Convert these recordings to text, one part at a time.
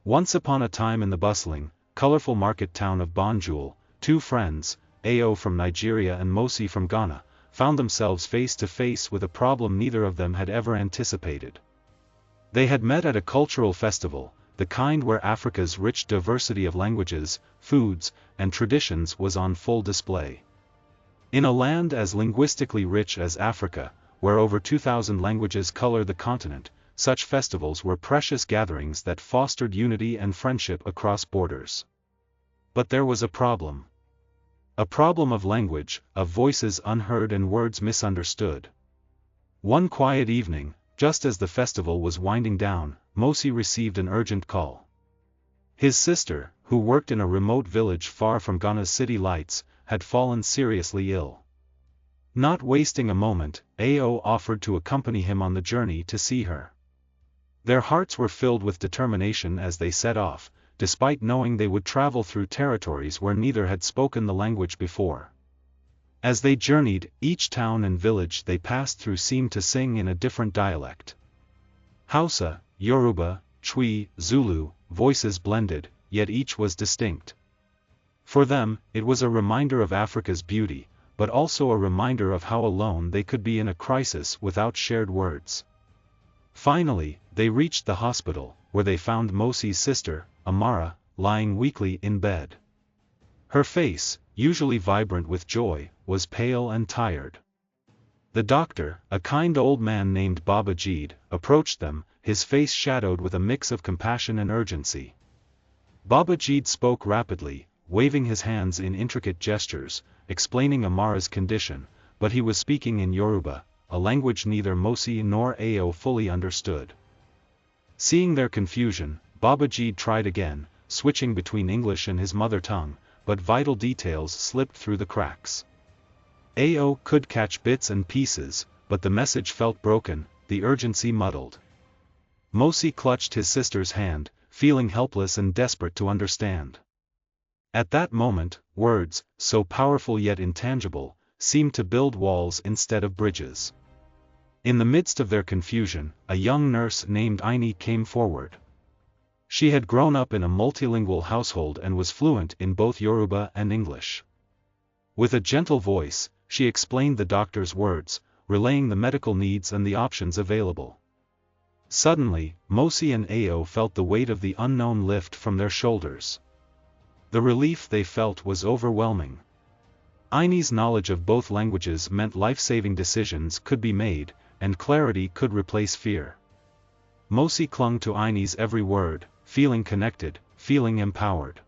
Once upon a time in the bustling, colorful market town of Banjul, two friends, Ao from Nigeria and Mosi from Ghana, found themselves face to face with a problem neither of them had ever anticipated. They had met at a cultural festival, the kind where Africa's rich diversity of languages, foods, and traditions was on full display. In a land as linguistically rich as Africa, where over 2,000 languages color the continent, such festivals were precious gatherings that fostered unity and friendship across borders. But there was a problem. A problem of language, of voices unheard and words misunderstood. One quiet evening, just as the festival was winding down, Mosi received an urgent call. His sister, who worked in a remote village far from Ghana's city lights, had fallen seriously ill. Not wasting a moment, Ao offered to accompany him on the journey to see her. Their hearts were filled with determination as they set off, despite knowing they would travel through territories where neither had spoken the language before. As they journeyed, each town and village they passed through seemed to sing in a different dialect. Hausa, Yoruba, Twi, Zulu, voices blended, yet each was distinct. For them, it was a reminder of Africa's beauty, but also a reminder of how alone they could be in a crisis without shared words. Finally, they reached the hospital, where they found Mosi's sister, Amara, lying weakly in bed. Her face, usually vibrant with joy, was pale and tired. The doctor, a kind old man named Baba Jeed, approached them, his face shadowed with a mix of compassion and urgency. Baba Jeed spoke rapidly, waving his hands in intricate gestures, explaining Amara's condition, but he was speaking in Yoruba, a language neither Mosi nor Ao fully understood. Seeing their confusion, Baba Jeed tried again, switching between English and his mother tongue, but vital details slipped through the cracks. Ao could catch bits and pieces, but the message felt broken, the urgency muddled. Mosi clutched his sister's hand, feeling helpless and desperate to understand. At that moment, words, so powerful yet intangible, seemed to build walls instead of bridges. In the midst of their confusion, a young nurse named Aini came forward. She had grown up in a multilingual household and was fluent in both Yoruba and English. With a gentle voice, she explained the doctor's words, relaying the medical needs and the options available. Suddenly, Mosi and Ao felt the weight of the unknown lift from their shoulders. The relief they felt was overwhelming. Aini's knowledge of both languages meant life-saving decisions could be made, and clarity could replace fear. Mosi clung to Aini's every word, feeling connected, feeling empowered.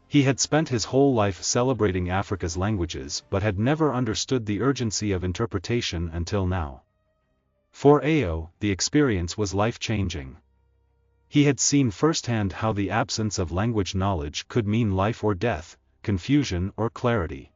He had spent his whole life celebrating Africa's languages but had never understood the urgency of interpretation until now. For Ao, the experience was life-changing. He had seen firsthand how the absence of language knowledge could mean life or death, confusion or clarity.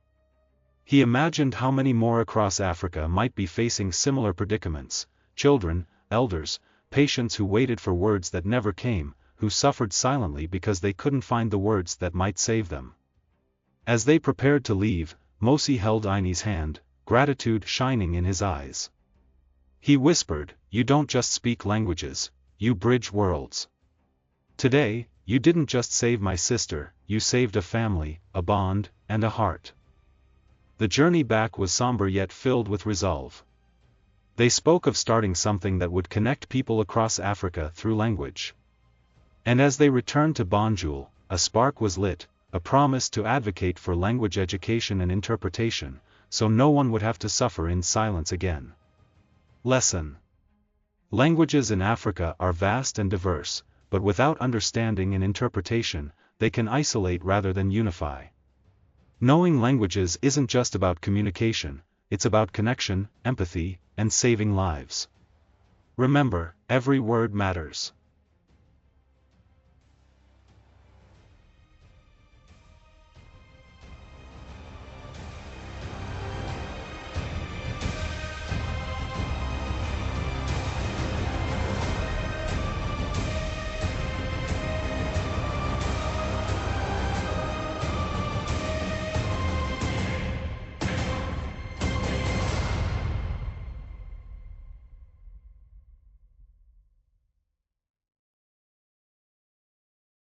He imagined how many more across Africa might be facing similar predicaments: children, elders, patients who waited for words that never came, who suffered silently because they couldn't find the words that might save them. As they prepared to leave, Mosi held Aini's hand, gratitude shining in his eyes. He whispered, "You don't just speak languages, you bridge worlds. Today, you didn't just save my sister, you saved a family, a bond, and a heart." The journey back was somber yet filled with resolve. They spoke of starting something that would connect people across Africa through language. And as they returned to Banjul, a spark was lit, a promise to advocate for language education and interpretation, so no one would have to suffer in silence again. Lesson: languages in Africa are vast and diverse, but without understanding and interpretation, they can isolate rather than unify. Knowing languages isn't just about communication, it's about connection, empathy, and saving lives. Remember, every word matters.